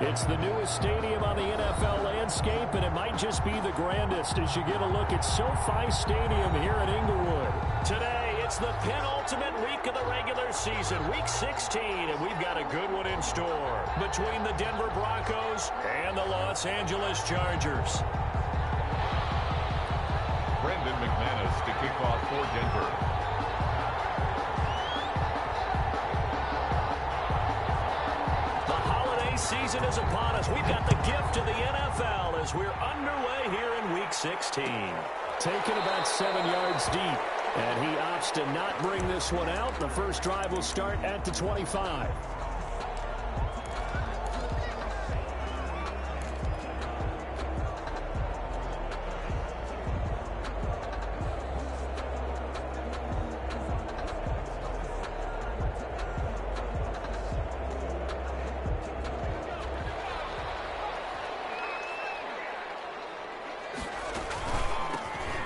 It's the newest stadium on the NFL landscape, and it might just be the grandest as you get a look at SoFi Stadium here in Inglewood. Today, it's the penultimate week of the regular season, Week 16, and we've got a good one in store between the Denver Broncos and the Los Angeles Chargers. Brendan McManus to kick off for Denver. Season is upon us. We've got the gift of the NFL as we're underway here in Week 16. Taken about 7 yards deep, and he opts to not bring this one out. The first drive will start at the 25.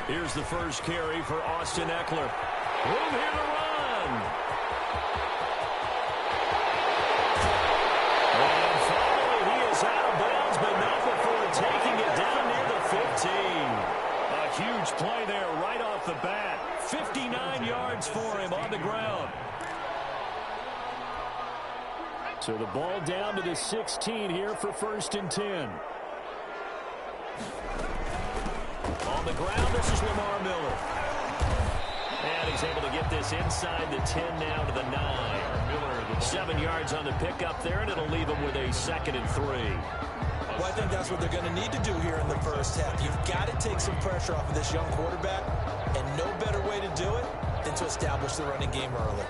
Here's the first carry for Austin Eckler. Room here to run. And finally, he is out of bounds, but not before taking it down near the 15. A huge play there right off the bat. 59 yards for him on the ground. So the ball down to the 16 here for 1st and 10. On the ground, this is Lamar Miller. And he's able to get this inside the 10 now to the 9. 7 yards on the pickup there, and it'll leave him with a 2nd and 3. Well, I think that's what they're going to need to do here in the first half. You've got to take some pressure off of this young quarterback, and no better way to do it than to establish the running game early.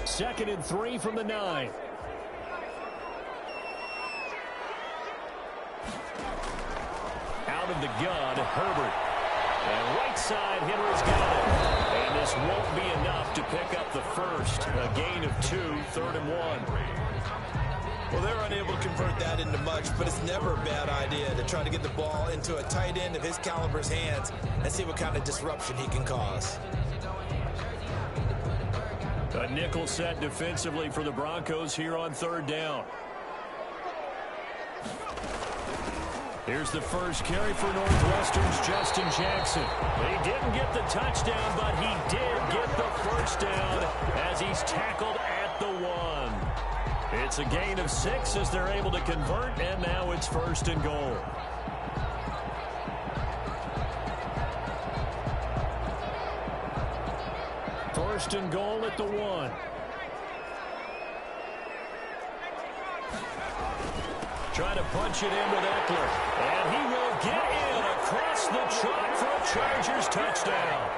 Second and 3 from the 9. Out of the gun, Herbert. And right side, Henry's got it. And this won't be enough to pick up the first. A gain of 2, 3rd and 1. Well, they're unable to convert that into much, but it's never a bad idea to try to get the ball into a tight end of his caliber's hands and see what kind of disruption he can cause. A nickel set defensively for the Broncos here on 3rd down. Here's the first carry for Northwestern's Justin Jackson. He didn't get the touchdown, but he did get the first down as he's tackled at the 1. It's a gain of 6 as they're able to convert, and now it's 1st and goal. First and goal at the 1. Trying to punch it in with Eckler. And he will get in across the chalk for a Chargers touchdown.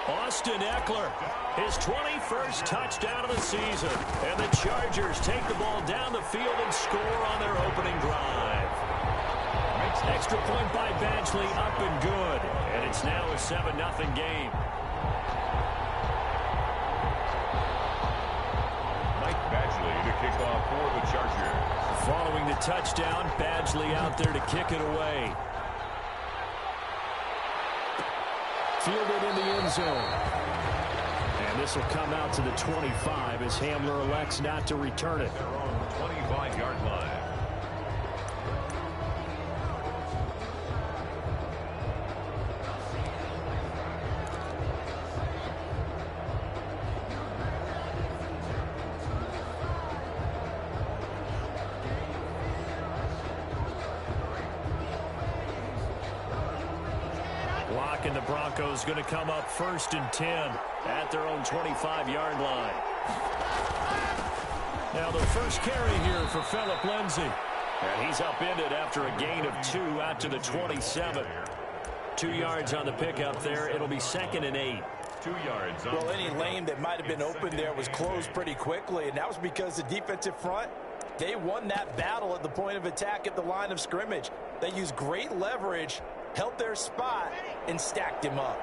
Austin Eckler, his 21st touchdown of the season. And the Chargers take the ball down the field and score on their opening drive. Extra point by Badgley, up and good. And it's now a 7-0 game. To kick off for the Chargers. Following the touchdown, Badgley out there to kick it away. Fielded in the end zone. And this will come out to the 25 as Hamler elects not to return it. Their own 25-yard line. And the Broncos going to come up 1st and 10 at their own 25-yard line. Now the first carry here for Phillip Lindsay. And he's upended after a gain of 2 out to the 27. 2 yards on the pickup there. It'll be 2nd and 8. 2 yards. Well, any lane that might have been open there was closed pretty quickly, and that was because the defensive front, they won that battle at the point of attack at the line of scrimmage. They used great leverage, held their spot, and stacked him up.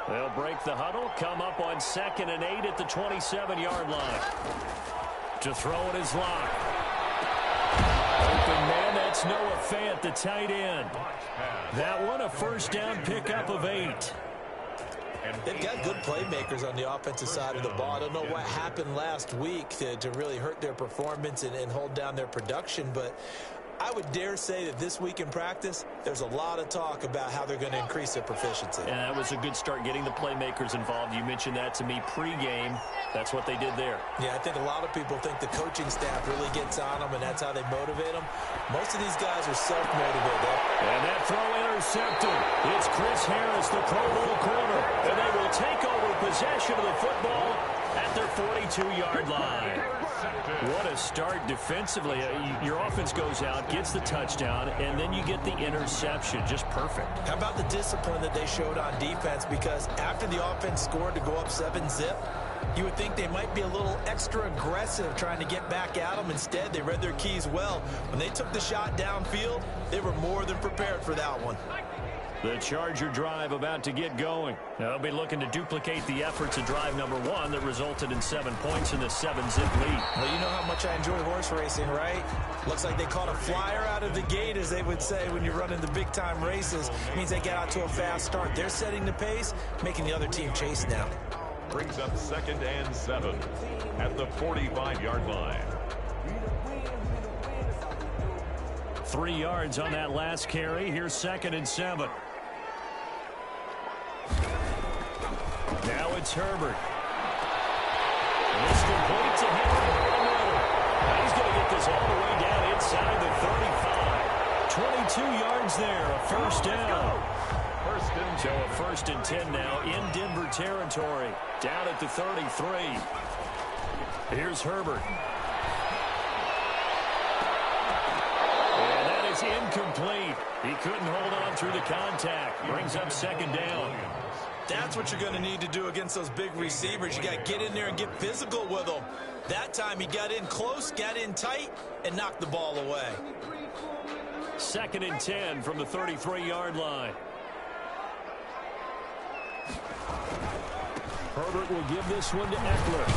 They'll break the huddle, come up on 2nd and 8 at the 27-yard line. To throw it is Locke. Open man, that's Noah Fant, the tight end. That one a first down pickup of 8. They've got good playmakers on the offensive side of the ball. I don't know what happened last week to really hurt their performance and hold down their production, but I would dare say that this week in practice, there's a lot of talk about how they're going to increase their proficiency. And that was a good start, getting the playmakers involved. You mentioned that to me pregame. That's what they did there. Yeah, I think a lot of people think the coaching staff really gets on them, and that's how they motivate them. Most of these guys are self-motivated. And that throw intercepted. It's Chris Harris, the Pro Bowl corner. And they will take over possession of the football at their 42-yard line. What a start defensively. Your offense goes out, gets the touchdown, and then you get the interception. Just perfect. How about the discipline that they showed on defense? Because after the offense scored to go up 7-zip, you would think they might be a little extra aggressive trying to get back at them. Instead, they read their keys well. When they took the shot downfield, they were more than prepared for that one. The Charger drive about to get going. They'll be looking to duplicate the efforts of drive number 1 that resulted in 7 points in the 7-zip lead. Well, you know how much I enjoy horse racing, right? Looks like they caught a flyer out of the gate, as they would say when you're running the big-time races. It means they get out to a fast start. They're setting the pace, making the other team chase now. Brings up 2nd and 7 at the 45-yard line. 3 yards on that last carry. Here's 2nd and 7. Now it's Herbert. It's complete to him in the middle. Now he's going to get this all the way down inside the 35. 22 yards there, a first down. So a 1st and 10 now in Denver territory. Down at the 33. Here's Herbert. And that is incomplete. He couldn't hold on through the contact. Brings up 2nd down. That's what you're going to need to do against those big receivers. You got to get in there and get physical with them. That time he got in close, got in tight, and knocked the ball away. 2nd and 10 from the 33-yard line. Herbert will give this one to Eckler.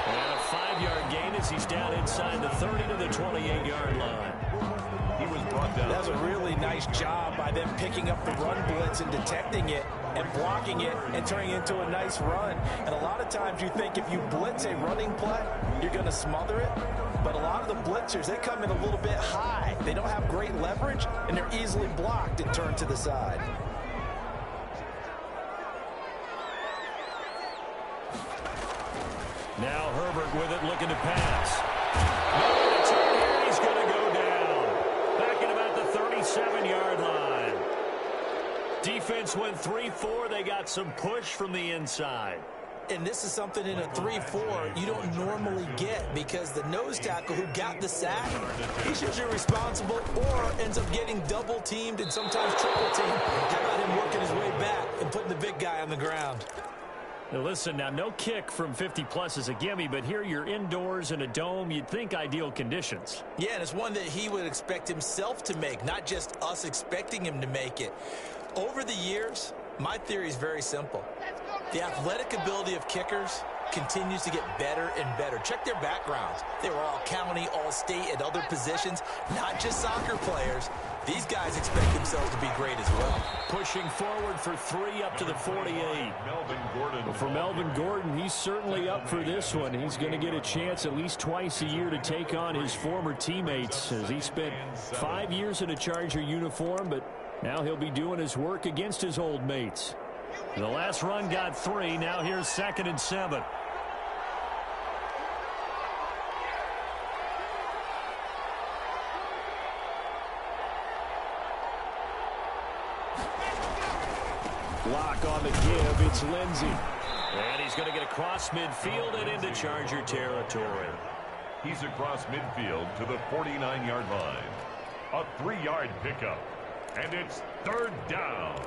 And a 5-yard gain as he's down inside the 30 to the 28-yard line. He was brought down. That was a really nice job by them picking up the run blitz and detecting it and blocking it and turning it into a nice run. And a lot of times you think if you blitz a running play, you're going to smother it. But a lot of the blitzers, they come in a little bit high. They don't have great leverage, and they're easily blocked and turned to the side. Now Herbert with it, looking to pass. No return here. He's going to go down. Back at about the 37-yard line. Defense went 3-4. They got some push from the inside. And this is something in a 3-4 you don't normally get, because the nose tackle who got the sack, he's usually responsible or ends up getting double-teamed and sometimes triple-teamed. How about him working his way back and putting the big guy on the ground? Now listen, now no kick from 50-plus is a gimme, but here you're indoors in a dome. You'd think ideal conditions. Yeah, and it's one that he would expect himself to make, not just us expecting him to make it. Over the years, my theory is very simple. The athletic ability of kickers continues to get better and better. Check their backgrounds. They were all county, all state, at other positions, not just soccer players. These guys expect themselves to be great as well. Pushing forward for 3 up to the 48. Melvin Gordon. Well, for Melvin Gordon, he's certainly up for this one. He's going to get a chance at least twice a year to take on his former teammates, as he spent 5 years in a Charger uniform, but now he'll be doing his work against his old mates. The last run got 3. Now here's 2nd and 7. Block on the give. It's Lindsey. And he's going to get across midfield and into Charger territory. He's across midfield to the 49-yard line. A 3-yard pickup. And it's 3rd down.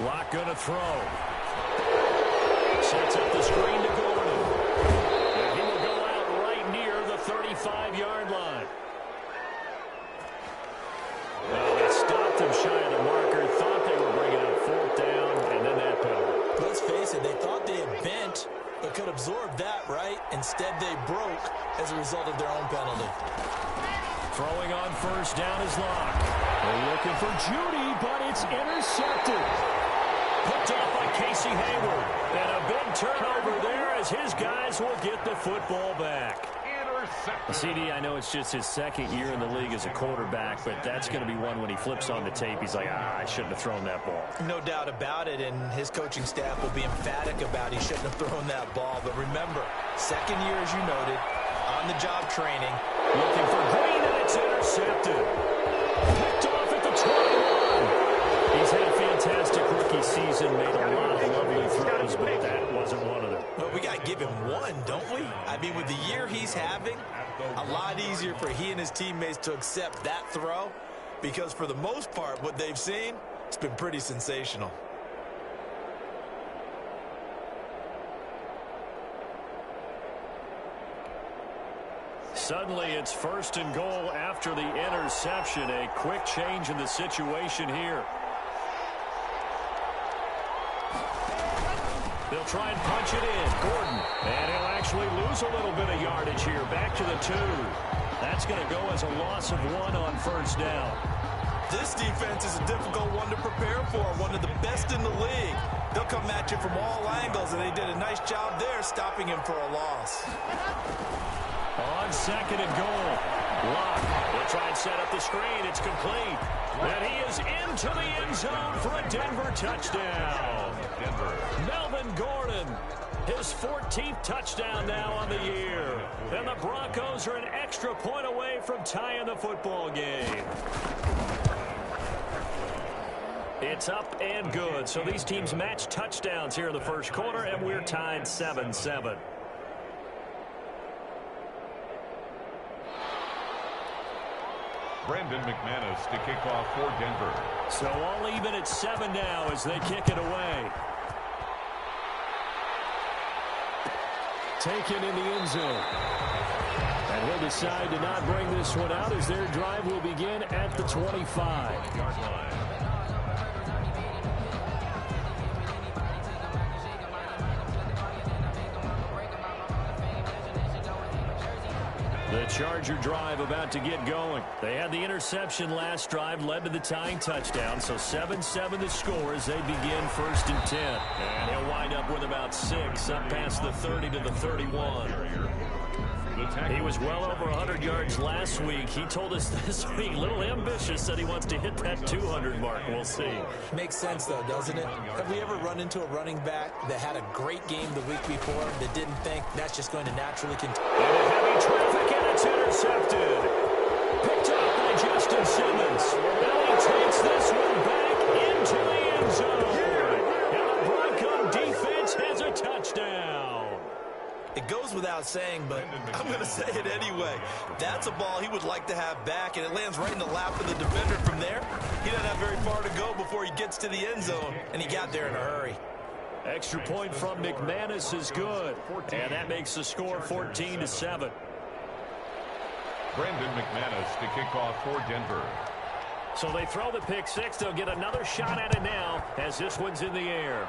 Locke going to throw. Sets up the screen to Gordon. And he will go out right near the 35-yard line. Well, they stopped him shy of the marker, thought they were bringing up fourth down, and then that penalty. Let's face it, they thought they had bent, but could absorb that, right? Instead, they broke as a result of their own penalty. Throwing on first down is Locke. They're looking for Judy, but it's intercepted. Picked off by Casey Hayward. And a big turnover there as his guys will get the football back. CD, I know it's just his second year in the league as a quarterback, but that's going to be one when he flips on the tape. He's like, I shouldn't have thrown that ball. No doubt about it, and his coaching staff will be emphatic about he shouldn't have thrown that ball. But remember, second year, as you noted, on-the-job training. Looking for Green, and it's intercepted. Picked off at the 21. He's had a fantastic rookie season, made a lot of lovely throws, but that wasn't one of them. Well, we got to give him one, don't we? I mean, with the year he's having, a lot easier for he and his teammates to accept that throw, because for the most part, what they've seen, it's been pretty sensational. Suddenly, it's first and goal after the interception. A quick change in the situation here. They'll try and punch it in. Gordon. And he'll actually lose a little bit of yardage here. Back to the 2. That's going to go as a loss of 1 on first down. This defense is a difficult one to prepare for. One of the best in the league. They'll come at you from all angles, and they did a nice job there stopping him for a loss. On second and goal. Locke will try and set up the screen. It's complete. And he is into the end zone for a Denver touchdown. Melvin Gordon, his 14th touchdown now on the year. And the Broncos are an extra point away from tying the football game. It's up and good. So these teams match touchdowns here in the first quarter, and we're tied 7-7. Brandon McManus to kick off for Denver. So all even at 7 now as they kick it away. Taken in the end zone. And he'll decide to not bring this one out as their drive will begin at the 25-yard line. The Charger drive about to get going. They had the interception last drive, led to the tying touchdown. So 7-7 the score as they begin first and 10. And he'll wind up with about 6 up past the 30 to the 31. He was well over 100 yards last week. He told us this week, a little ambitious, said he wants to hit that 200 mark. We'll see. Makes sense, though, doesn't it? Have we ever run into a running back that had a great game the week before that didn't think that's just going to naturally continue? And heavy traffic, and it's intercepted. Picked up by Justin Simmons. Now he takes this one back into the end zone. And the Bronco defense has a touchdown. It goes without saying, but I'm going to say it anyway. That's a ball he would like to have back, and it lands right in the lap of the defender. From there, he doesn't have very far to go before he gets to the end zone, and he got there in a hurry. Extra point from McManus is good, and that makes the score 14-7. Brandon McManus to kick off for Denver. So they throw the pick six. They'll get another shot at it now as this one's in the air.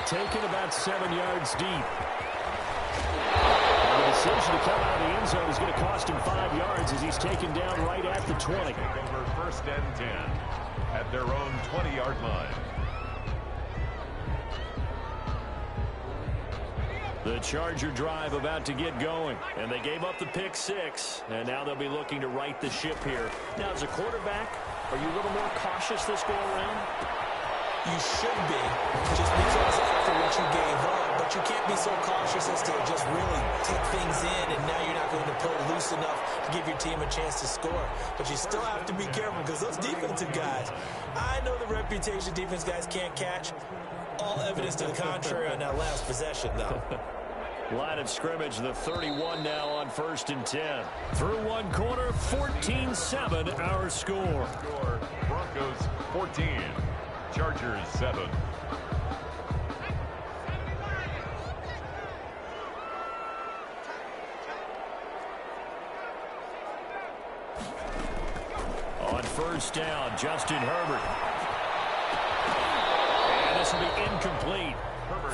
Taken about 7 yards deep. And the decision to come out of the end zone is going to cost him 5 yards as he's taken down right at the 20. Denver first and 10 at their own 20-yard line. The Charger drive about to get going, and they gave up the pick six, and now they'll be looking to right the ship here. Now, as a quarterback, are you a little more cautious this go around? You should be, just because after what you gave up, but you can't be so cautious as to just really take things in, and now you're not going to play loose enough to give your team a chance to score. But you still have to be careful because those defensive guys, I know the reputation defense guys can't catch. All evidence to the contrary on that last possession, though. Line of scrimmage, the 31 now on first and 10. Through one quarter, 14-7 our score. Broncos 14, Chargers 7. first down. Justin Herbert. And this will be incomplete.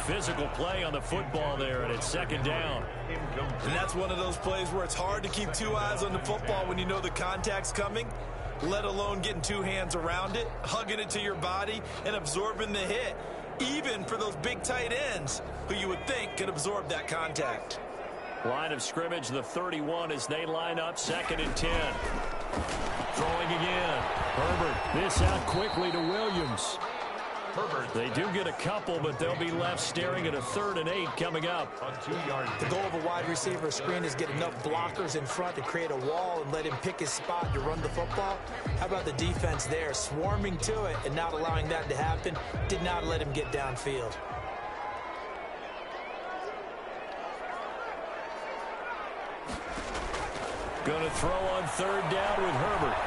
Physical play on the football there, and it's second down. And that's one of those plays where it's hard to keep two eyes on the football when you know the contact's coming, let alone getting two hands around it, hugging it to your body, and absorbing the hit, even for those big tight ends who you would think could absorb that contact. Line of scrimmage, the 31 as they line up, 2nd and 10. Throwing again. Herbert, this out quickly to Williams. Herbert. They do get a couple, but they'll be left staring at a 3rd and 8 coming up. On 2-yard. The goal of a wide receiver screen is get enough blockers in front to create a wall and let him pick his spot to run the football. How about the defense there, swarming to it and not allowing that to happen? Did not let him get downfield. Going to throw on 3rd down with Herbert.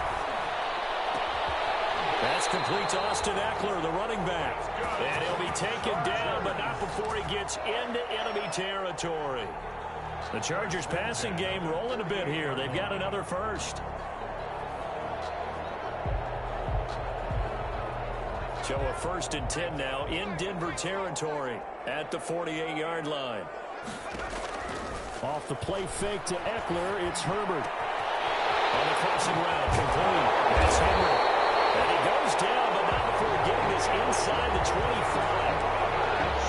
That's complete to Austin Eckler, the running back. And he'll be taken down, but not before he gets into enemy territory. The Chargers passing game rolling a bit here. They've got another first. So a 1st and 10 now in Denver territory at the 48-yard line. Off the play fake to Eckler, it's Herbert. On the crossing route, complete. That's Henry. And he goes down, but not before getting this inside the 25.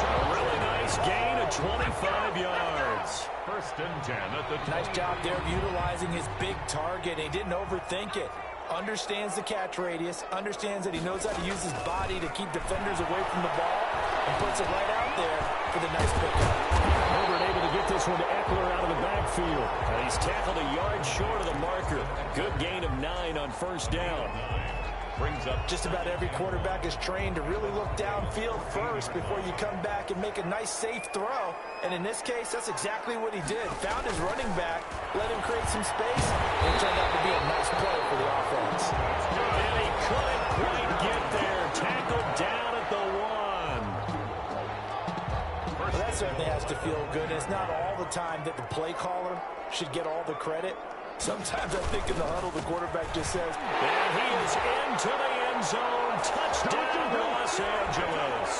A really nice gain of 25 yards. 1st and 10 at the 20. Nice job there of utilizing his big target. He didn't overthink it. Understands the catch radius, understands that he knows how to use his body to keep defenders away from the ball, and puts it right out there for the nice pickup. Herbert able to get this one to Eckler out of the backfield. And he's tackled a yard short of the marker. Good gain of 9 on 1st down. Brings up Just about every quarterback is trained to really look downfield first before you come back and make a nice, safe throw. And in this case, that's exactly what he did. Found his running back, let him create some space, and it turned out to be a nice play for the offense. And he couldn't quite get there. Tackled down at the 1. Well, that certainly has to feel good. It's not all the time that the play caller should get all the credit. Sometimes I think in the huddle, the quarterback just says, and he is into the end zone. Touchdown, Los Angeles.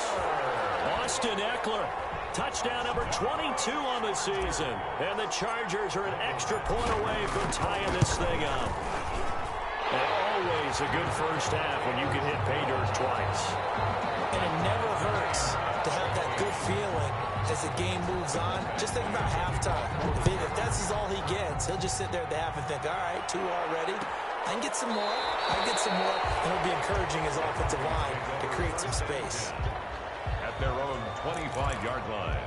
Austin Eckler, touchdown number 22 on the season. And the Chargers are an extra point away from tying this thing up. And always a good first half when you can hit pay dirt twice. and it never hurts to have that good feeling as the game moves on. Just think about halftime. If that's all he gets, he'll just sit there at the half and think, all right, 2 already. I can get some more. I can get some more. And he'll be encouraging his offensive line to create some space. At their own 25-yard line.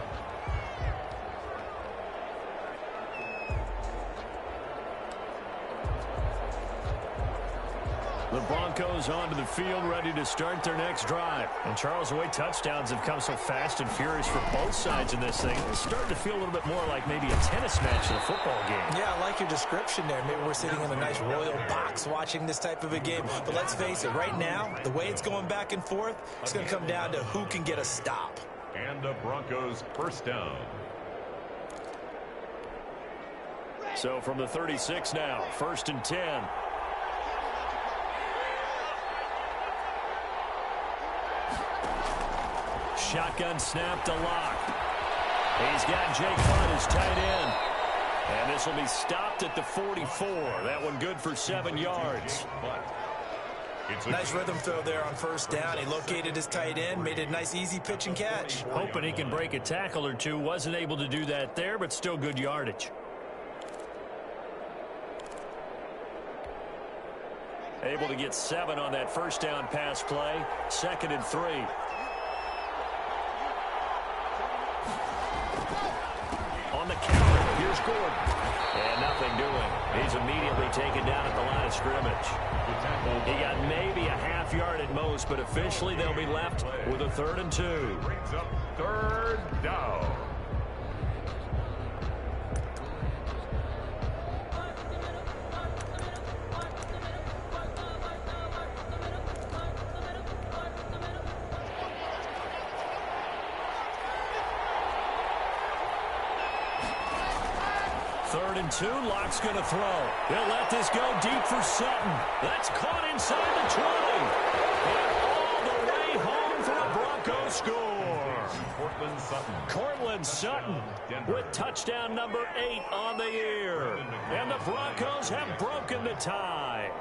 The Broncos onto the field, ready to start their next drive. And Charles, the way touchdowns have come so fast and furious for both sides in this thing, it's starting to feel a little bit more like maybe a tennis match than a football game. Yeah, I like your description there. Maybe we're sitting in a nice royal box watching this type of a game. But let's face it, right now, the way it's going back and forth, it's going to come down to who can get a stop. And the Broncos first down. So from the 36 now, 1st and 10. Shotgun snap to Lock. He's got Jake Hunt as tight end. And this will be stopped at the 44. That one good for 7 yards. Nice rhythm throw there on 1st down. He located his tight end, made it a nice, easy pitch and catch. Hoping he can break a tackle or two. Wasn't able to do that there, but still good yardage. Able to get 7 on that 1st down pass play. 2nd and 3. On the counter, here's Gordon. And nothing doing. He's immediately taken down at the line of scrimmage. He got maybe a half yard at most, but officially they'll be left with a 3rd and 2. Brings up 3rd down. 3rd and 2. Locke's going to throw. He'll let this go deep for Sutton. That's caught inside the 20. And all the way home for a Broncos score. Cortland Sutton with touchdown number 8 on the year. And the Broncos have broken the tie.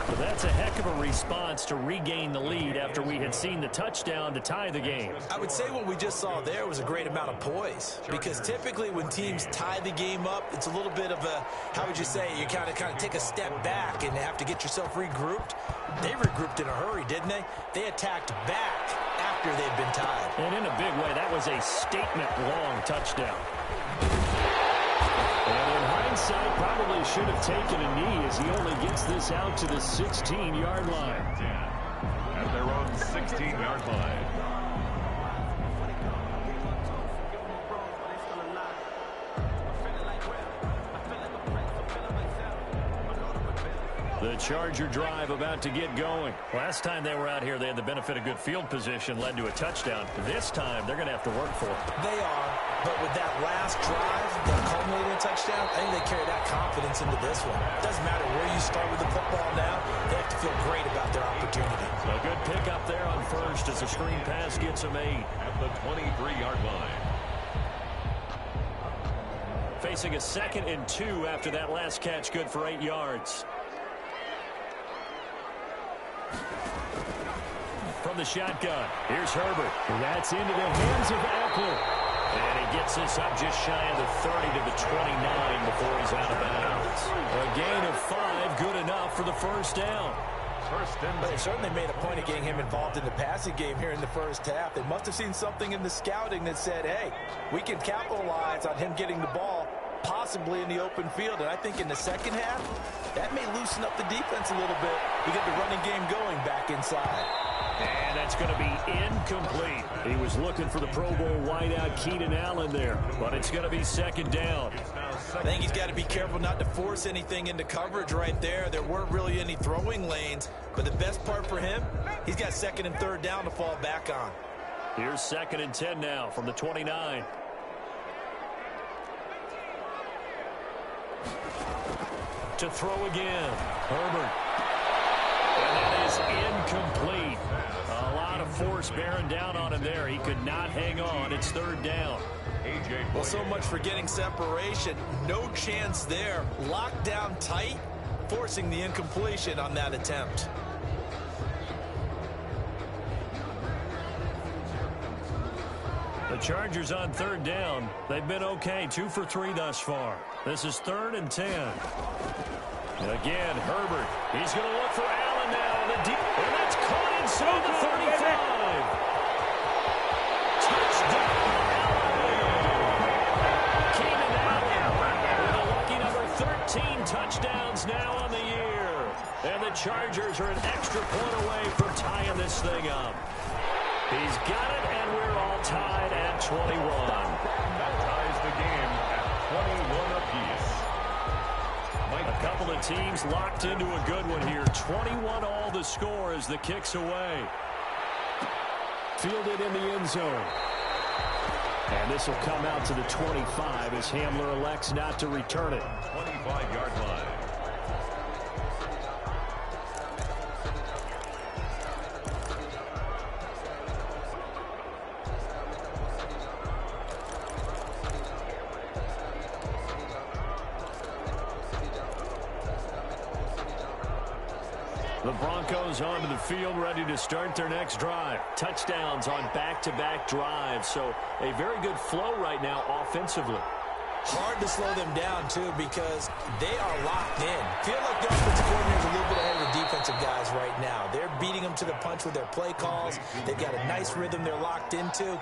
So that's a heck of a response to regain the lead after we had seen the touchdown to tie the game. I would say what we just saw there was a great amount of poise, because typically when teams tie the game up, it's a little bit of a, how would you say, you kind of take a step back and have to get yourself regrouped. They regrouped in a hurry, didn't they? They attacked back after they'd been tied. And in a big way, that was a statement-long touchdown. And in hindsight, probably should have taken a knee as he only gets this out to the 16-yard line. At their own 16-yard line. The Charger drive about to get going. Last time they were out here, they had the benefit of good field position, led to a touchdown. This time, they're going to have to work for it. They are, but with that last drive that culminated in a touchdown, I think they carry that confidence into this one. It doesn't matter where you start with the football now, they have to feel great about their opportunity. A good pickup there on first as the screen pass gets them 8. At the 23-yard line. Facing a 2nd and 2 after that last catch, good for 8 yards. From the shotgun, here's Herbert. And that's into the hands of Eckler. And he gets this up just shy of the 30 to the 29 before he's out of bounds. A gain of 5, good enough for the first down. But they certainly made a point of getting him involved in the passing game here in the first half. They must have seen something in the scouting that said, hey, we can capitalize on him getting the ball possibly in the open field. And I think in the second half, that may loosen up the defense a little bit to get the running game going back inside. And that's going to be incomplete. He was looking for the Pro Bowl wideout Keenan Allen there, but it's going to be 2nd down. I think he's got to be careful not to force anything into coverage right there. There weren't really any throwing lanes, but the best part for him, he's got 2nd and 3rd down to fall back on. Here's 2nd and 10 now from the 29. To throw again, Herbert. And that is incomplete. A lot of force bearing down on him there. He could not hang on. It's 3rd down. Well, so much for getting separation. No chance there. Locked down tight, forcing the incompletion on that attempt. The Chargers on 3rd down. They've been okay, 2 for 3 thus far. This is 3rd and 10. Again, Herbert. He's going to look for Allen now. And that's caught inside the 35. Touchdown, Allen. Keenan Allen with a lucky number 13 touchdowns now on the year. And the Chargers are an extra point away from tying this thing up. He's got it, and we're all tied at 21. That ties the game at 21 apiece. A couple of teams locked into a good one here. 21 all the score as the kick's away. Fielded in the end zone. And this will come out to the 25 as Hamler elects not to return it. 25-yard line. The Broncos onto the field, ready to start their next drive. Touchdowns on back-to-back drives, so a very good flow right now offensively. Hard to slow them down, too, because they are locked in. Feel like the offensive coordinator is a little bit ahead of the defensive guys right now. They're beating them to the punch with their play calls. They've got a nice rhythm they're locked into.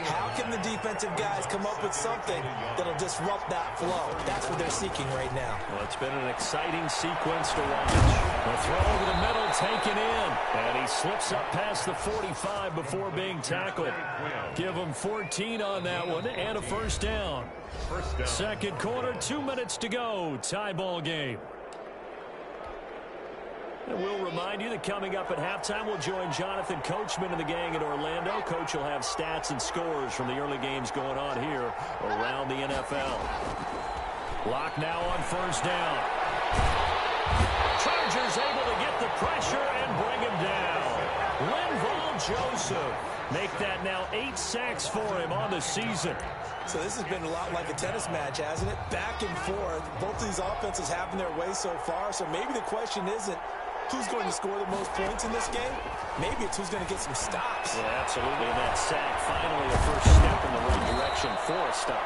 How can the defensive guys come up with something that'll disrupt that flow? That's what they're seeking right now. Well, it's been an exciting sequence to watch. The throw over the middle taken in, and he slips up past the 45 before being tackled. Give him 14 on that one and a first down. Second quarter, 2 minutes to go. Tie ball game. And we'll remind you that coming up at halftime, we'll join Jonathan Coachman and the gang in Orlando. Coach will have stats and scores from the early games going on here around the NFL. Lock now on first down. Chargers able to get the pressure and bring him down. Linval Joseph make that now 8 sacks for him on the season. So this has been a lot like a tennis match, hasn't it? Back and forth. Both of these offenses having their way so far. So maybe the question isn't who's going to score the most points in this game. Maybe it's who's going to get some stops. Yeah, absolutely. And that sack, finally a first step in the right direction for a stop.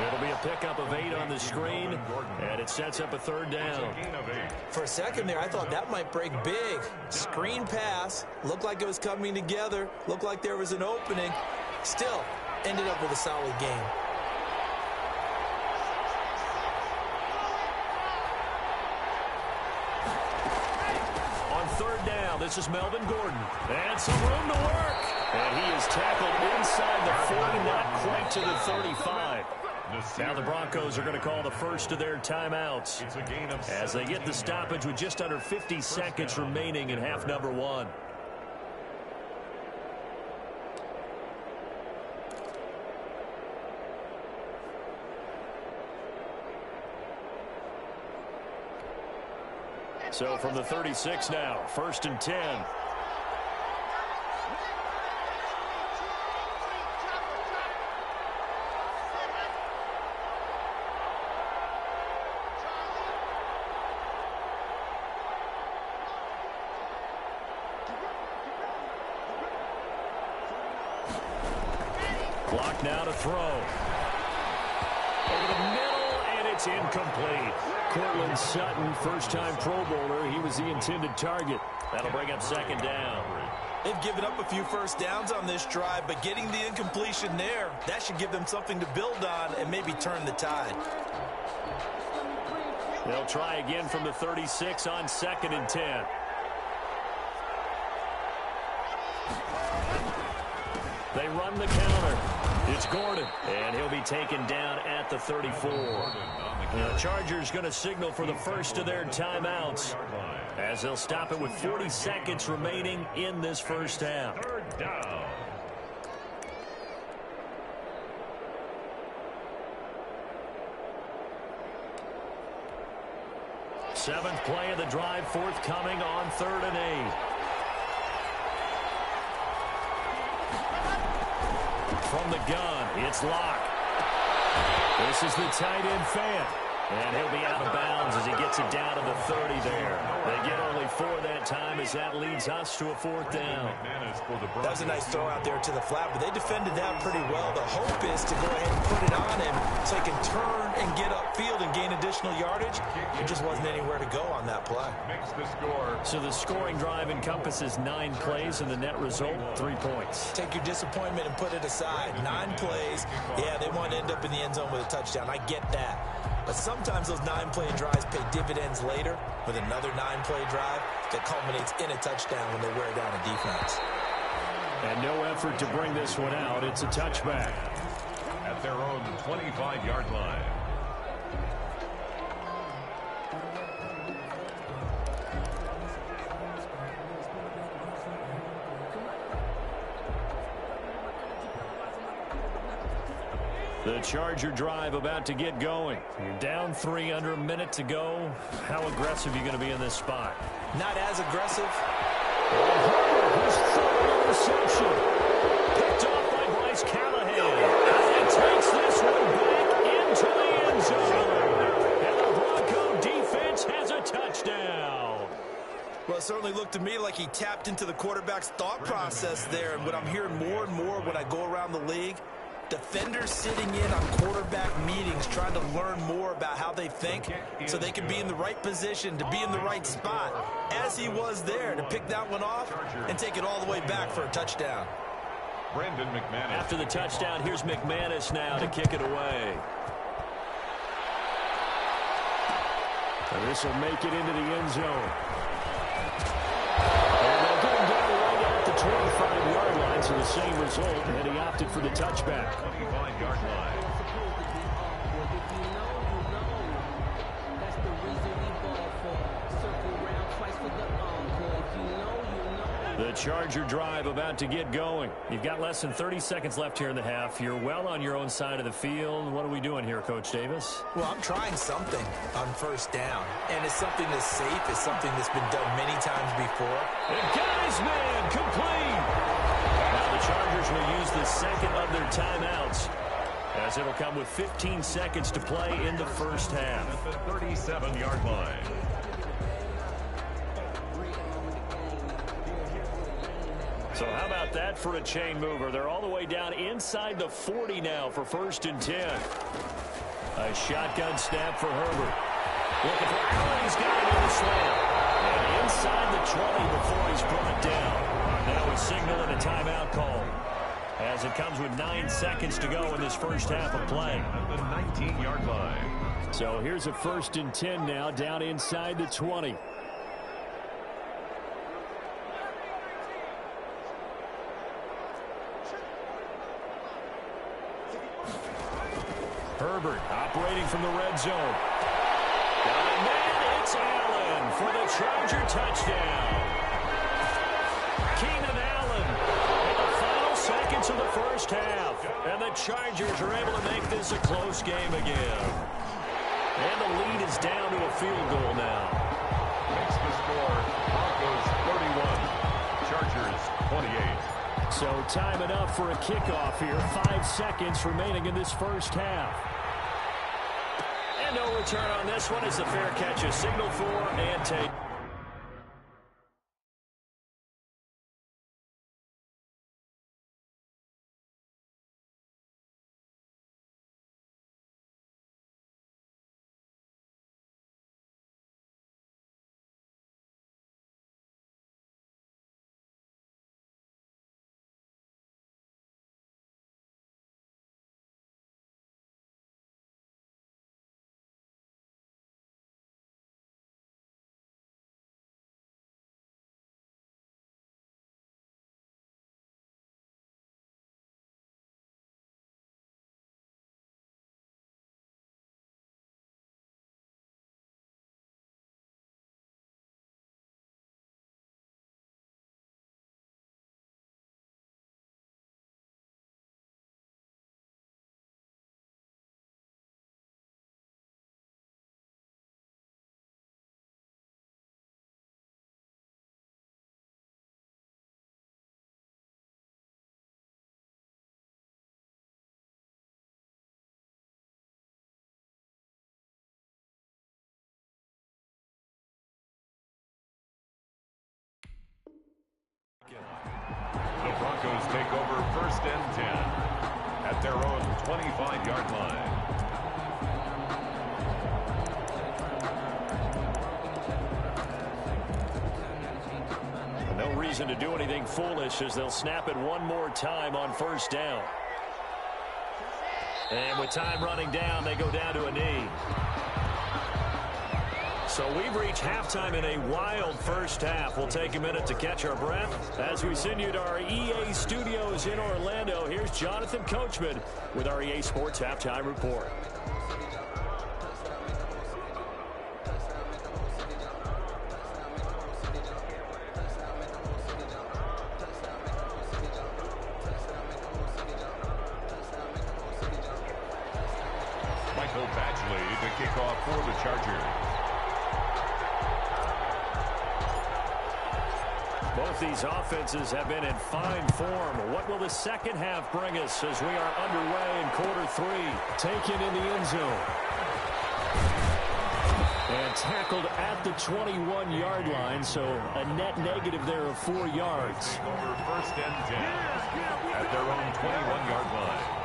It'll be a pickup of 8 on the screen, and it sets up a third down. For a second there, I thought that might break big. Screen pass. Looked like it was coming together. Looked like there was an opening. Still ended up with a solid game. On third down, this is Melvin Gordon. And some room to work. And he is tackled inside the 40, not quite to the 35. Now the Broncos are going to call the first of their timeouts as they get the stoppage with just under 50 seconds remaining in half number 1. So from the 36 now, first and 10. Clock now to throw. Over the middle, and it's incomplete. Cortland Sutton, first-time Pro Bowler. He was the intended target. That'll bring up second down. They've given up a few first downs on this drive, but getting the incompletion there, that should give them something to build on and maybe turn the tide. They'll try again from the 36 on second and 10. They run the counter. It's Gordon, and he'll be taken down at the 34. The Chargers going to signal for the first of their timeouts as they'll stop it with 40 seconds remaining in this first half. Third down. Seventh play of the drive forthcoming on 3rd and 8. From the gun, it's Locke. This is the tight end fan. And he'll be out of bounds as he gets it down to the 30 there. They get only 4 that time as that leads us to a 4th down. That was a nice throw out there to the flat, but they defended that pretty well. The hope is to go ahead and put it on him so he can turn and get upfield and gain additional yardage. There just wasn't anywhere to go on that play. So the scoring drive encompasses 9 plays, and the net result, 3 points. Take your disappointment and put it aside. 9 plays. Yeah, they want to end up in the end zone with a touchdown. I get that. But sometimes those 9-play drives pay dividends later with another 9-play drive that culminates in a touchdown when they wear down a defense. And no effort to bring this one out. It's a touchback. At their own 25-yard line. The Charger drive about to get going. You're down 3 under a minute to go. How aggressive are you going to be in this spot? Not as aggressive. His third reception. Picked off by Bryce Callahan. And takes this one back into the end zone. And the Bronco defense has a touchdown. Well, it certainly looked to me like he tapped into the quarterback's thought process there. And what I'm hearing more and more when I go around the league, defenders sitting in on quarterback meetings trying to learn more about how they think so they can be in the right position to be in the right spot, as he was there to pick that one off and take it all the way back for a touchdown. Brendan McManus. After the touchdown, here's McManus now to kick it away. And this will make it into the end zone. And they'll get him down right at the 25-yard line, so the same result, and he opted for the touchback. 25-yard line. The Charger drive about to get going. You've got less than 30 seconds left here in the half. You're well on your own side of the field. What are we doing here, Coach Davis? Well, I'm trying something on first down, and it's something that's safe. It's something that's been done many times before. And got his man complete. Now the Chargers will use the second of their timeouts, as it'll come with 15 seconds to play in the first half. At the 37-yard line. So how about that for a chain mover? They're all the way down inside the 40 now for 1st and 10. A shotgun snap for Herbert. Looking for Allen. He's got it in the slam. And inside the 20 before he's brought down. Now he's signaling a timeout call, as it comes with 9 seconds to go in this first half of play. At the 19-yard line. So here's a 1st and 10 now, down inside the 20. Herbert operating from the red zone. And then it's Allen for the Charger touchdown. Keenan Allen in the final seconds of the first half. And the Chargers are able to make this a close game again. And the lead is down to a field goal now. Makes the score Broncos 31, Chargers 28. So time enough for a kickoff here. 5 seconds remaining in this first half. And no return on this one as the fair catch is signaled for and taken. The Broncos take over 1st and 10 at their own 25-yard line. No reason to do anything foolish as they'll snap it one more time on 1st down. And with time running down, they go down to a knee. So we've reached halftime in a wild first half. We'll take a minute to catch our breath as we send you to our EA studios in Orlando. Here's Jonathan Coachman with our EA Sports Halftime Report. Michael Badgley to kick off for the Chargers. Both these offenses have been in fine form. What will the second half bring us as we are underway in quarter 3? Taken in the end zone. And tackled at the 21-yard line, so a net negative there of 4 yards. Over 1st and 10 at their own 21-yard line.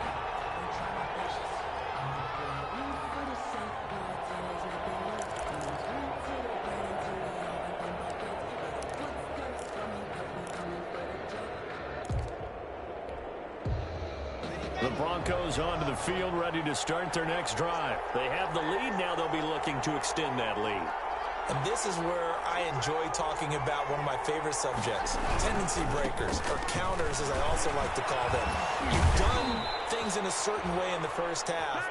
The Broncos onto the field, ready to start their next drive. They have the lead. Now they'll be looking to extend that lead. And this is where I enjoy talking about one of my favorite subjects, tendency breakers, or counters, as I also like to call them. You've done things in a certain way in the first half,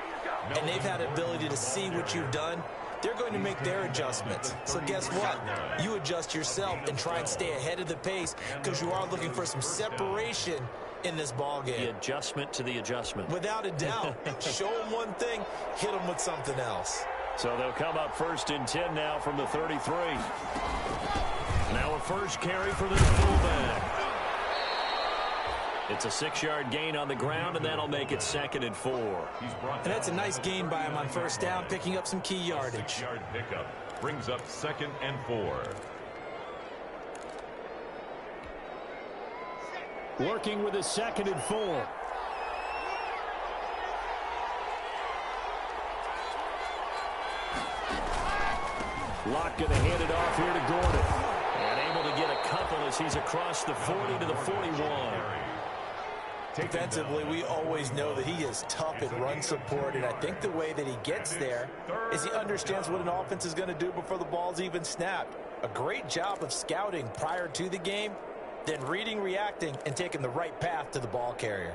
and they've had the ability to see what you've done they're going to make their adjustments. So guess what? You adjust yourself and try and stay ahead of the pace because you are looking for some separation in this ball game. The adjustment to the adjustment. Without a doubt. Show them one thing, hit them with something else. So they'll come up 1st and 10 now from the 33. Now a first carry for this fullback. It's a 6-yard gain on the ground, and that'll make it 2nd and 4. And that's a nice gain by him on first down, picking up some key yardage. 6-yard pickup brings up 2nd and 4. Working with a 2nd and 4. Locke going to hand it off here to Gordon. And able to get a couple as he's across the 40 to the 41. Defensively, we always know that he is tough at run support, and I think the way that he gets there is he understands what an offense is going to do before the ball's even snapped. A great job of scouting prior to the game, then reading, reacting, and taking the right path to the ball carrier.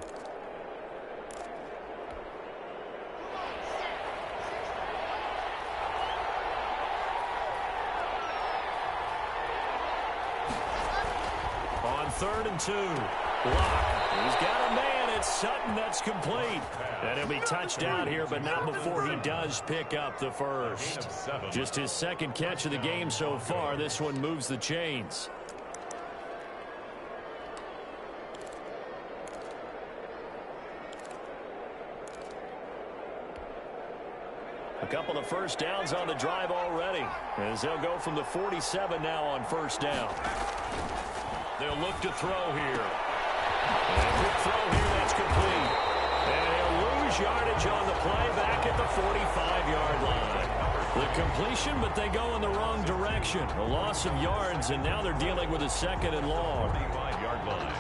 On 3rd and 2, Locke. He's got a man. It's Sutton. That's complete. And he'll be touched down here, but not before he does pick up the first. Just his 2nd catch of the game so far. This one moves the chains. A couple of first downs on the drive already, as they'll go from the 47 now on first down. They'll look to throw here. And a quick throw here, that's complete. And he'll lose yardage on the play back at the 45-yard line. The completion, but they go in the wrong direction. A loss of yards, and now they're dealing with a 2nd and long. 45-yard line.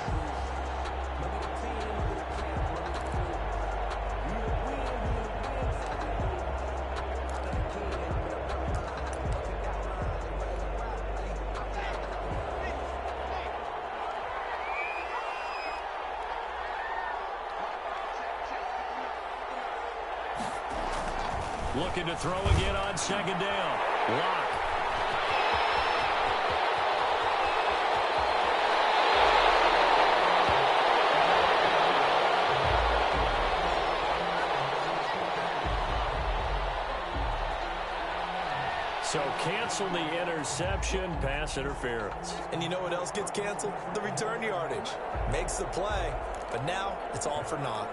Looking to throw again on 2nd down. Locke. So cancel the interception, pass interference. And you know what else gets canceled? The return yardage. Makes the play, but now it's all for naught.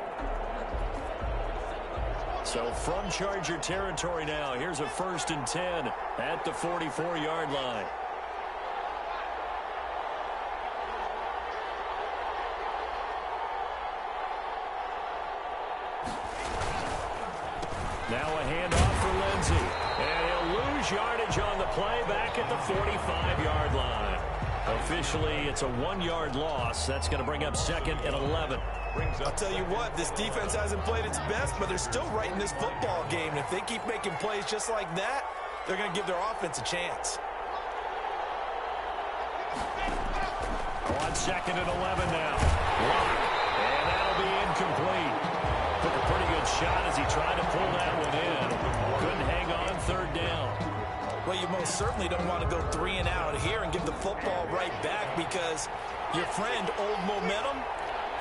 So from Charger territory now, here's a 1st and 10 at the 44-yard line. Now a handoff for Lindsey. And he'll lose yardage on the play back at the 45-yard line. Officially, it's a 1-yard loss. That's going to bring up 2nd and 11. I'll tell you what, this defense hasn't played its best, but they're still right in this football game. And if they keep making plays just like that, they're going to give their offense a chance. On 2nd and 11 now. And that'll be incomplete. Took a pretty good shot as he tried to pull that one in. Couldn't hang on 3rd down. Well, you most certainly don't want to go 3 and out here and give the football right back because your friend, Old Momentum,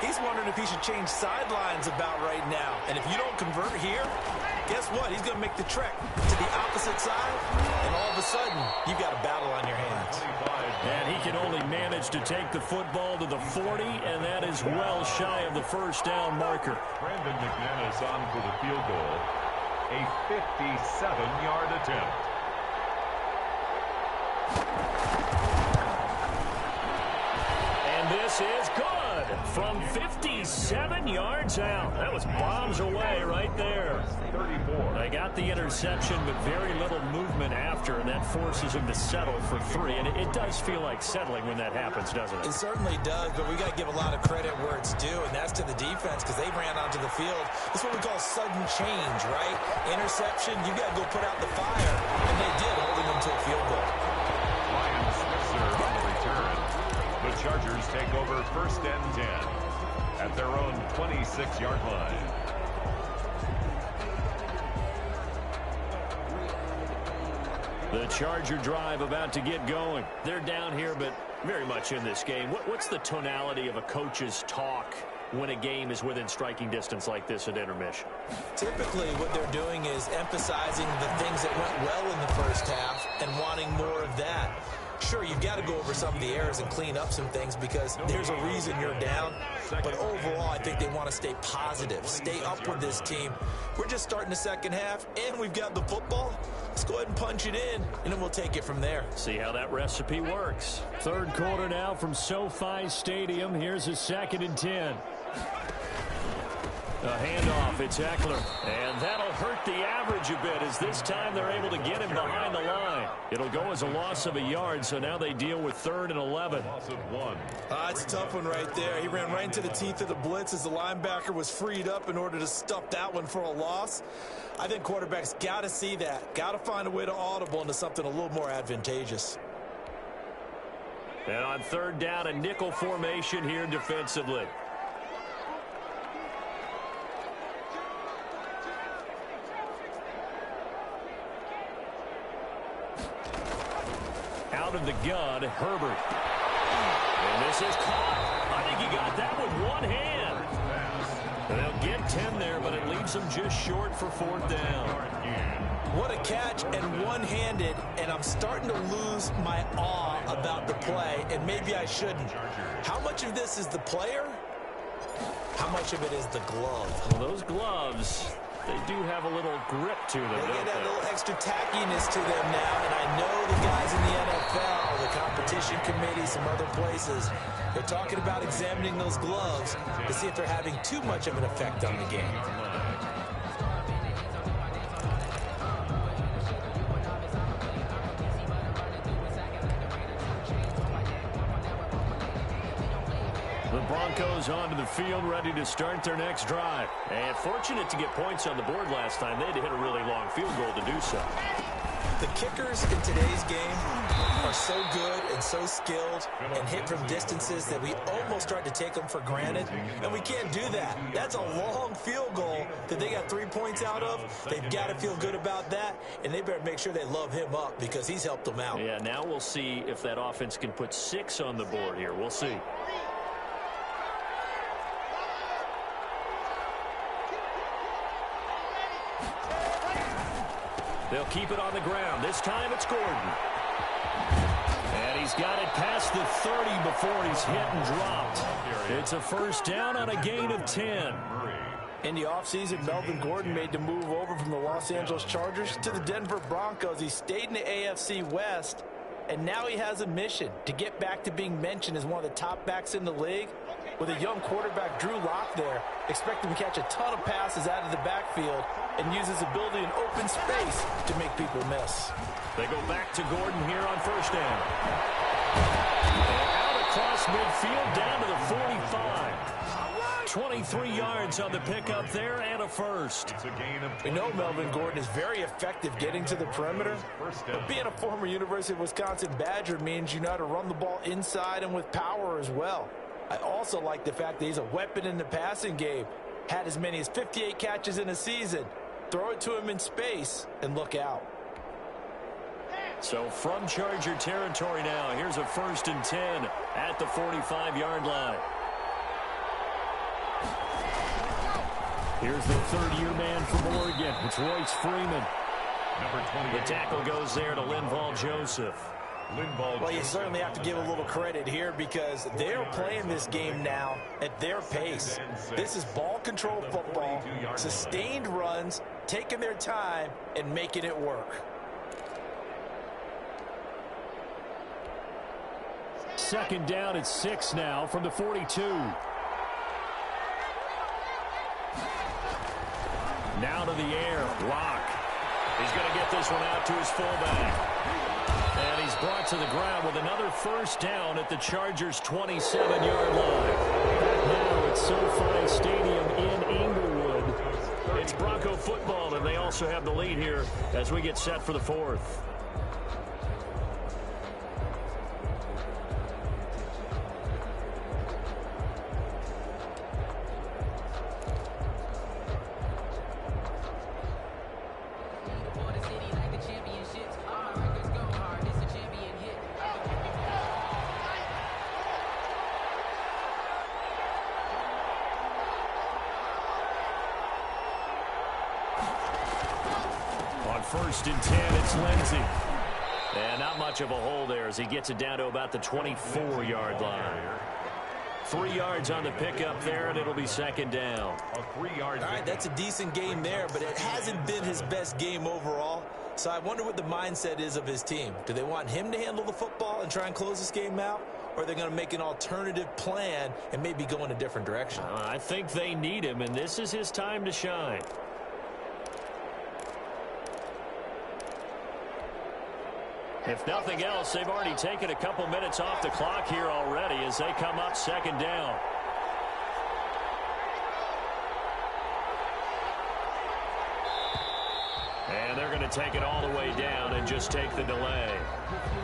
he's wondering if he should change sidelines about right now. And if you don't convert here, guess what? He's going to make the trek to the opposite side, and all of a sudden, you've got a battle on your hands. And he can only manage to take the football to the 40, and that is well shy of the first down marker. Brandon McManus on for the field goal. A 57-yard attempt. And this is good from 57 yards out. That was bombs away right there. 34. They got the interception, but very little movement after, and that forces him to settle for 3. And it does feel like settling when that happens, doesn't it? It certainly does, but we got to give a lot of credit where it's due, and that's to the defense because they ran onto the field. That's what we call sudden change, right? Interception, you got to go put out the fire, and they did, holding them to a field goal. Ryan Switzer on the return. The Chargers take over 1st and 10 at their own 26-yard line. The Charger drive about to get going. They're down here, but very much in this game. What's the tonality of a coach's talk when a game is within striking distance like this at intermission? Typically, what they're doing is emphasizing the things that went well in the first half and wanting more of that. Sure, you've got to go over some of the errors and clean up some things because there's a reason you're down. But overall, I think they want to stay positive, stay up with this team. We're just starting the second half, and we've got the football. Let's go ahead and punch it in, and then we'll take it from there. See how that recipe works. Third quarter now from SoFi Stadium. Here's a 2nd and 10. A handoff, it's Eckler. And that'll hurt the average a bit as this time they're able to get him behind the line. It'll go as a loss of a yard, so now they deal with 3rd and 11. Loss of 1. It's a tough one right there. He ran right into the teeth of the blitz as the linebacker was freed up in order to stuff that one for a loss. I think quarterbacks got to see that. Got to find a way to audible into something a little more advantageous. And on 3rd down, a nickel formation here defensively. Out of the gun, Herbert. And this is caught. I think he got that with one hand. They'll get 10 there, but it leaves them just short for 4th down. What a catch and one-handed, and I'm starting to lose my awe about the play, and maybe I shouldn't. How much of this is the player? How much of it is the glove? Well, those gloves, they do have a little grip to them, They don't get that they? little extra tackiness to them now, and I know the guys in the NFL, the competition committee, some other places, they're talking about examining those gloves to see if they're having too much of an effect on the game. The Broncos onto the field, ready to start their next drive. And fortunate to get points on the board last time. They had to hit a really long field goal to do so. The kickers in today's game are so good and so skilled and hit from distances that we almost start to take them for granted, and we can't do that. That's a long field goal that they got 3 points out of. They've got to feel good about that, and they better make sure they love him up because he's helped them out. Yeah, now we'll see if that offense can put 6 on the board here. We'll see. They'll keep it on the ground. This time it's Gordon. And he's got it past the 30 before he's hit and dropped. It's a 1st down on a gain of 10. In the offseason, Melvin Gordon made the move over from the Los Angeles Chargers to the Denver Broncos. He stayed in the AFC West, and now he has a mission to get back to being mentioned as one of the top backs in the league. With a young quarterback, Drew Lock, there, expect him to catch a ton of passes out of the backfield and use his ability in open space to make people miss. They go back to Gordon here on 1st down. And out across midfield down to the 45. 23 yards on the pickup there and a 1st. We know Melvin Gordon is very effective getting to the perimeter, but being a former University of Wisconsin Badger means you know how to run the ball inside and with power as well. I also like the fact that he's a weapon in the passing game. Had as many as 58 catches in a season. Throw it to him in space and look out. So from Charger territory now, here's a 1st and 10 at the 45-yard line. Here's the 3rd-year man from Oregon. It's Royce Freeman. The tackle goes there to Linval Joseph. Well, you certainly have to give a little credit here because they're playing this game now at their pace. This is ball control football, sustained runs, taking their time, and making it work. 2nd down at 6 now from the 42. Now to the air, Lock. He's going to get this one out to his fullback. And he's brought to the ground with another 1st down at the Chargers' 27-yard line. Now it's SoFi Stadium in Inglewood. It's Bronco football, and they also have the lead here as we get set for the 4th. first and 10. It's Lindsey. And not much of a hole there as he gets it down to about the 24-yard line. 3 yards on the pickup there, and it'll be second down. A 3-yard. All right, that's a decent game there, but it hasn't been his best game overall. So I wonder what the mindset is of his team. Do they want him to handle the football and try and close this game out? Or are they going to make an alternative plan and maybe go in a different direction? I think they need him, and this is his time to shine. If nothing else, they've already taken a couple minutes off the clock here already as they come up second down. And they're going to take it all the way down and just take the delay.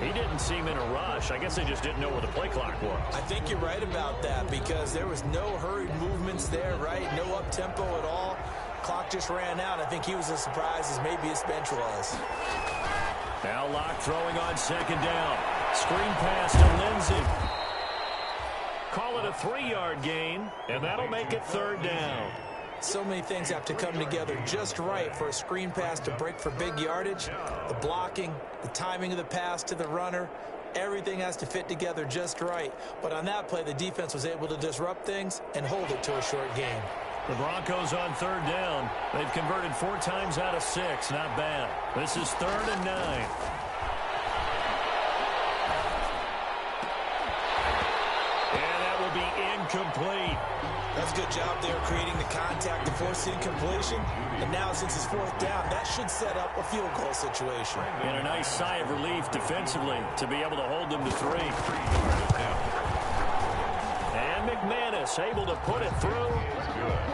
He didn't seem in a rush. I guess they just didn't know where the play clock was. I think you're right about that because there was no hurried movements there, right? No up-tempo at all. Clock just ran out. I think he was as surprised as maybe his bench was. Now Locke throwing on second down. Screen pass to Lindsey. Call it a 3-yard gain, and that'll make it third down. So many things have to come together just right for a screen pass to break for big yardage. The blocking, the timing of the pass to the runner, everything has to fit together just right. But on that play, the defense was able to disrupt things and hold it to a short game. The Broncos on third down. They've converted 4 times out of 6. Not bad. This is 3rd and 9. And that will be incomplete. That's a good job there creating the contact to force the incompletion. And now since it's 4th down, that should set up a field goal situation. And a nice sigh of relief defensively to be able to hold them to 3. And McManus able to put it through.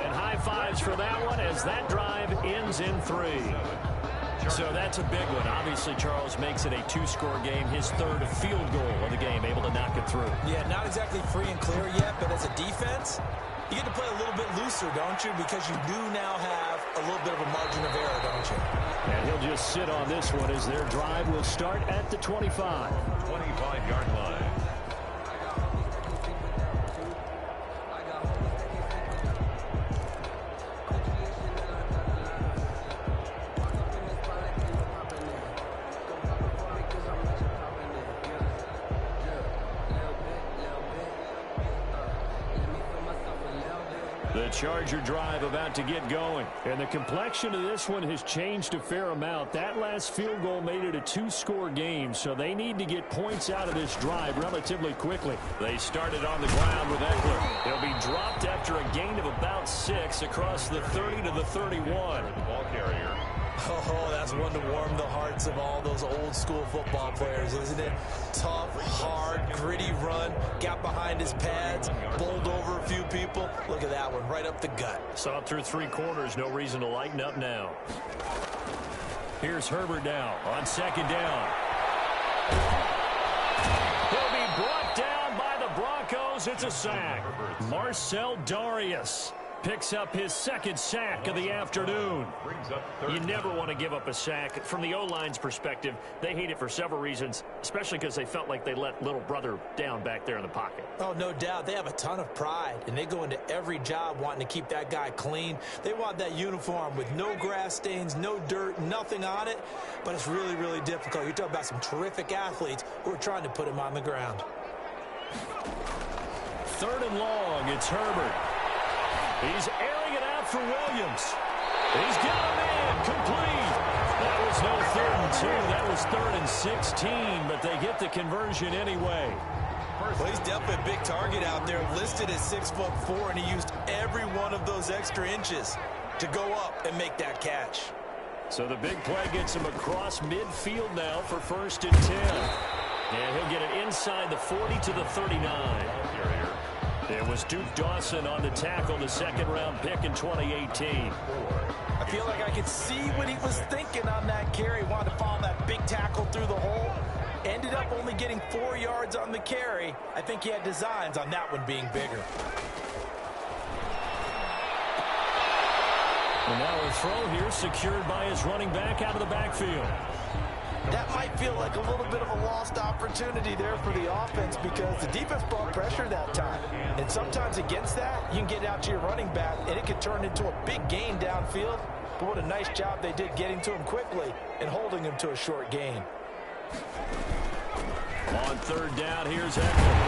And high fives for that one as that drive ends in 3. So that's a big one. Obviously, Charles makes it a 2-score game. His 3rd field goal of the game, able to knock it through. Yeah, not exactly free and clear yet, but as a defense, you get to play a little bit looser, don't you? Because you do now have a little bit of a margin of error, don't you? And he'll just sit on this one as their drive will start at the 25. 25-yard line. The Charger drive about to get going. And the complexion of this one has changed a fair amount. That last field goal made it a 2-score game, so they need to get points out of this drive relatively quickly. They started on the ground with Eckler. They'll be dropped after a gain of about 6 across the 30 to the 31. Ball carrier. Oh, that's one to warm the hearts of all those old-school football players, isn't it? Tough, hard, gritty run, got behind his pads, bowled over a few people. Look at that one, right up the gut. Saw it through 3 quarters, no reason to lighten up now. Here's Herbert now on second down. He'll be brought down by the Broncos. It's a sack. Marcel Darius picks up his 2nd sack of the afternoon. You never want to give up a sack. From the O-line's perspective, they hate it for several reasons, especially because they felt like they let little brother down back there in the pocket. Oh, no doubt. They have a ton of pride, and they go into every job wanting to keep that guy clean. They want that uniform with no grass stains, no dirt, nothing on it, but it's really, really difficult. You're talking about some terrific athletes who are trying to put him on the ground. 3rd and long, it's Herbert. He's airing it out for Williams. He's got him in, complete. That was no 3rd and 2. That was 3rd and 16, but they get the conversion anyway. Well, he's definitely a big target out there, listed at 6'4", and he used every one of those extra inches to go up and make that catch. So the big play gets him across midfield now for 1st and 10. And he'll get it inside the 40 to the 39. It was Duke Dawson on the tackle, the 2nd-round pick in 2018. I feel like I could see what he was thinking on that carry. Wanted to follow that big tackle through the hole. Ended up only getting 4 yards on the carry. I think he had designs on that one being bigger. And now a throw here secured by his running back out of the backfield. That might feel like a little bit of a lost opportunity there for the offense because the defense brought pressure that time. And sometimes against that, you can get out to your running back, and it could turn into a big gain downfield. but what a nice job they did getting to him quickly and holding him to a short gain. On third down, here's Eckler.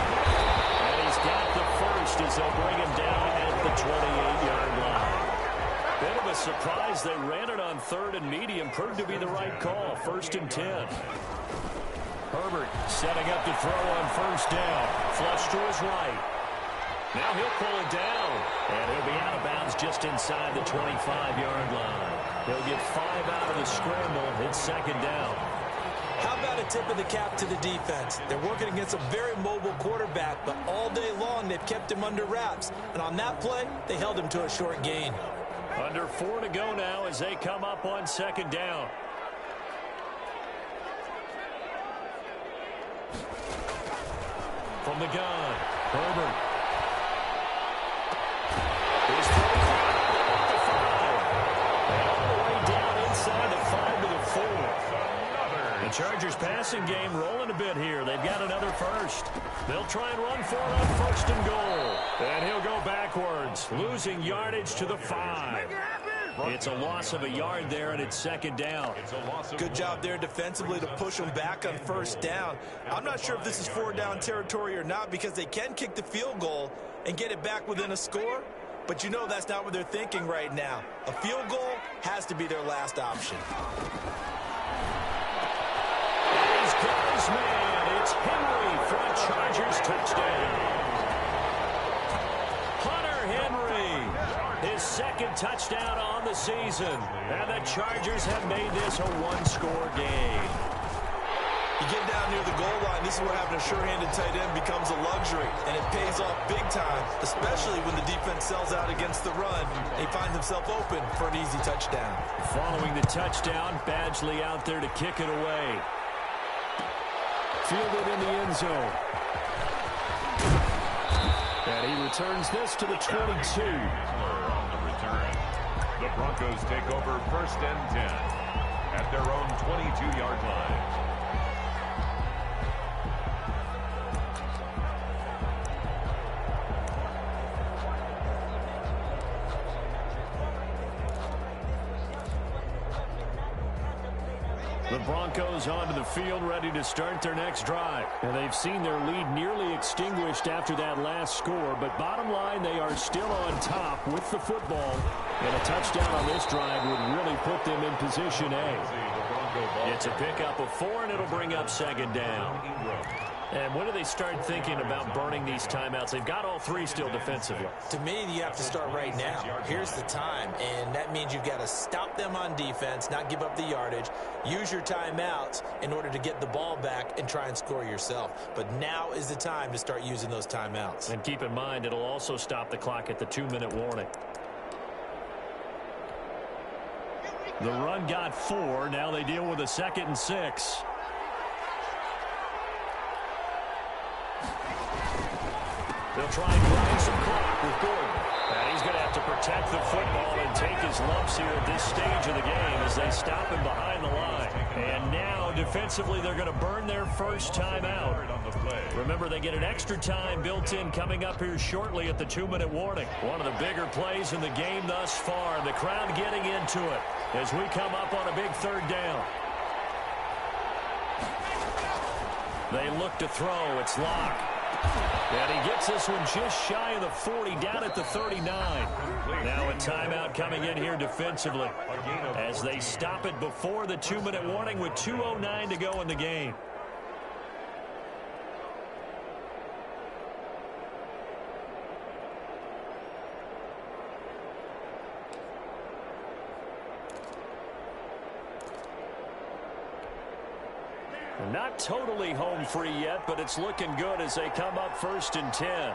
And he's got the first as they'll bring him down at the 28-yard line. Bit of a surprise. They ran it on third and medium. Proved to be the right call. 1st and 10. Herbert setting up to throw on first down. Flush to his right. Now he'll pull it down. And he'll be out of bounds just inside the 25-yard line. He'll get 5 out of the scramble. It's 2nd down. How about a tip of the cap to the defense? They're working against a very mobile quarterback, but all day long they've kept him under wraps. And on that play, they held him to a short gain. Under 4 to go now as they come up on 2nd down. From the gun, Herbert. He's at the 5. And all the way down inside the 5 to the 4. The Chargers passing game rolling a bit here. They've got another first. They'll try and run for it on 1st and goal. And he'll go backwards, losing yardage to the 5. It's a loss of a yard there, and it's 2nd down. Good job there defensively to push them back on 1st down. I'm not sure if this is 4-down territory or not because they can kick the field goal and get it back within a score. But you know that's not what they're thinking right now. A field goal has to be their last option. He's got his man. It's Henry for a Chargers touchdown. His 2nd touchdown on the season. And the Chargers have made this a one-score game. You get down near the goal line, this is where having a sure-handed tight end becomes a luxury. And it pays off big time, especially when the defense sells out against the run. And he finds himself open for an easy touchdown. Following the touchdown, Badgley out there to kick it away. Fielded in the end zone. And he returns this to the 22. The Broncos take over 1st and 10 at their own 22-yard line. The Broncos onto the field, ready to start their next drive. And they've seen their lead nearly extinguished after that last score, but bottom line, they are still on top with the football. And a touchdown on this drive would really put them in position A. It's a pickup of 4, and it'll bring up 2nd down. And when do they start thinking about burning these timeouts? They've got all 3 still defensively. To me, you have to start right now. Here's the time, and that means you've got to stop them on defense, not give up the yardage, use your timeouts in order to get the ball back and try and score yourself. But now is the time to start using those timeouts. And keep in mind, it'll also stop the clock at the 2-minute warning. The run got 4. Now they deal with a 2nd and 6. They'll try and grind some clock with Gordon. And he's going to have to protect the football and take his lumps here at this stage of the game as they stop him behind the line. And now, defensively, they're going to burn their first time out. Remember, they get an extra time built in coming up here shortly at the 2-minute warning. One of the bigger plays in the game thus far. The crowd getting into it as we come up on a big 3rd down. They look to throw. It's Locke. And he gets this one just shy of the 40, down at the 39. Now a timeout coming in here defensively as they stop it before the 2-minute warning with 2:09 to go in the game. Not totally home free yet, but it's looking good as they come up 1st and 10.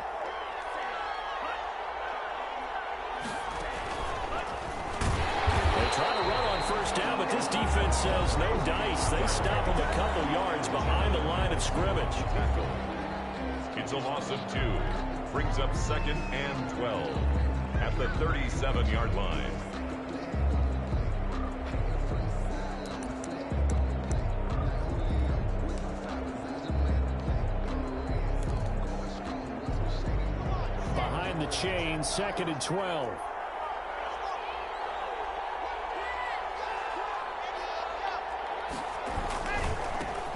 They try to run on 1st down, but this defense says no dice. They stop them a couple yards behind the line of scrimmage. It's a loss of 2. Brings up 2nd and 12 at the 37-yard line. The chain, 2nd and 12.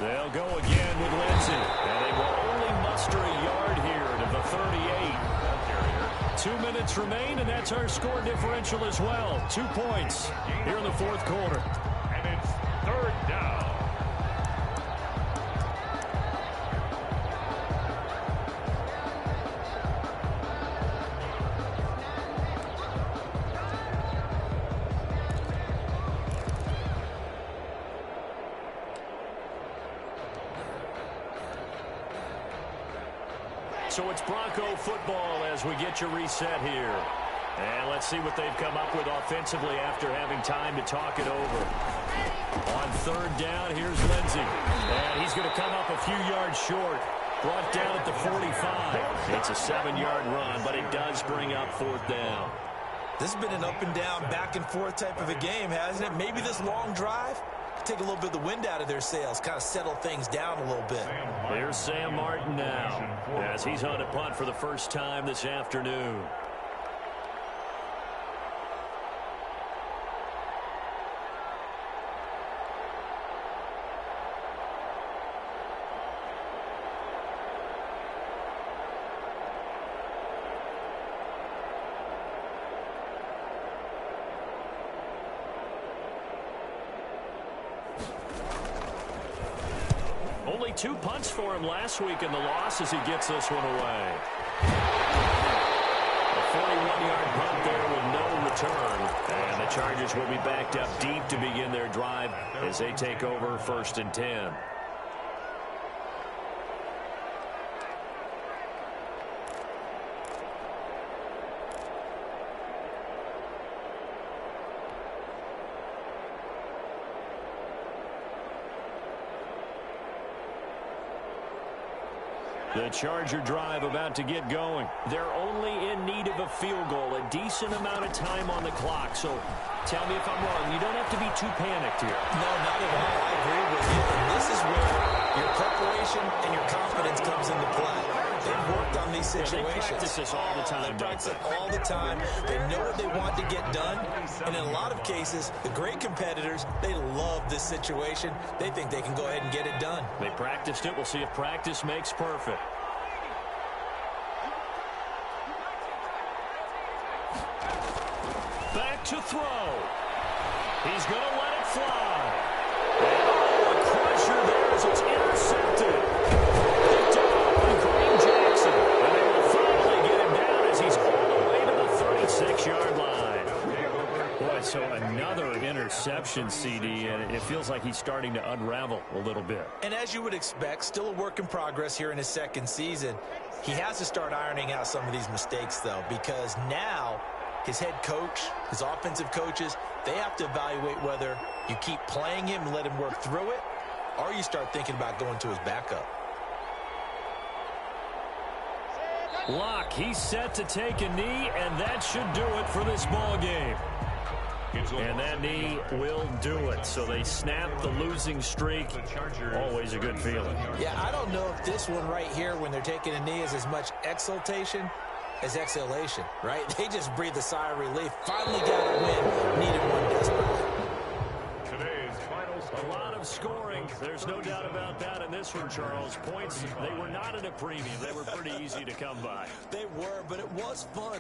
They'll go again with Lindsey. And they will only muster a yard here to the 38. 2 minutes remain, and that's our score differential as well. 2 points here in the fourth quarter. And it's third down. So it's Bronco football as we get you reset here. And let's see what they've come up with offensively after having time to talk it over. On third down, here's Lindsey. And he's going to come up a few yards short. Brought down at the 45. It's a 7-yard run, but it does bring up fourth down. This has been an up and down, back and forth type of a game, hasn't it? Maybe this long drive take a little bit of the wind out of their sails, kind of settle things down a little bit. There's Sam Martin now as he's on a punt for the first time this afternoon. Only 2 punts for him last week in the loss as he gets this one away. A 41-yard punt there with no return. And the Chargers will be backed up deep to begin their drive as they take over 1st and 10. The Charger drive about to get going. They're only in need of a field goal, a decent amount of time on the clock. So tell me if I'm wrong. You don't have to be too panicked here. No, not at all. I agree with you. And this is where your preparation and your confidence comes into play. They've worked on these situations. They practice this all the time. They practice it all the time. They know what they want to get done. And in a lot of cases, the great competitors, they love this situation. They think they can go ahead and get it done. They practiced it. We'll see if practice makes perfect. Back to throw. He's going to let it fly. And a crusher there as it's intercepted. Picked up by Kareem Jackson. And they will finally get him down as he's all the way to the 36-yard line. Boy, so another interception, CD, and it feels like he's starting to unravel a little bit. And as you would expect, still a work in progress here in his second season. He has to start ironing out some of these mistakes, though, because now his head coach, his offensive coaches, they have to evaluate whether you keep playing him and let him work through it, or you start thinking about going to his backup. Locke, he's set to take a knee, and that should do it for this ball game. And that knee will do it. So they snap the losing streak. Always a good feeling. Yeah, I don't know if this one right here, when they're taking a knee, is as much exultation as exhalation, right? They just breathe a sigh of relief. Finally got a win. Needed one desperately. Today's final score. A lot of scoring. There's no doubt about that in this one, Charles. Points, they were not at a premium. They were pretty easy to come by. They were, but it was fun.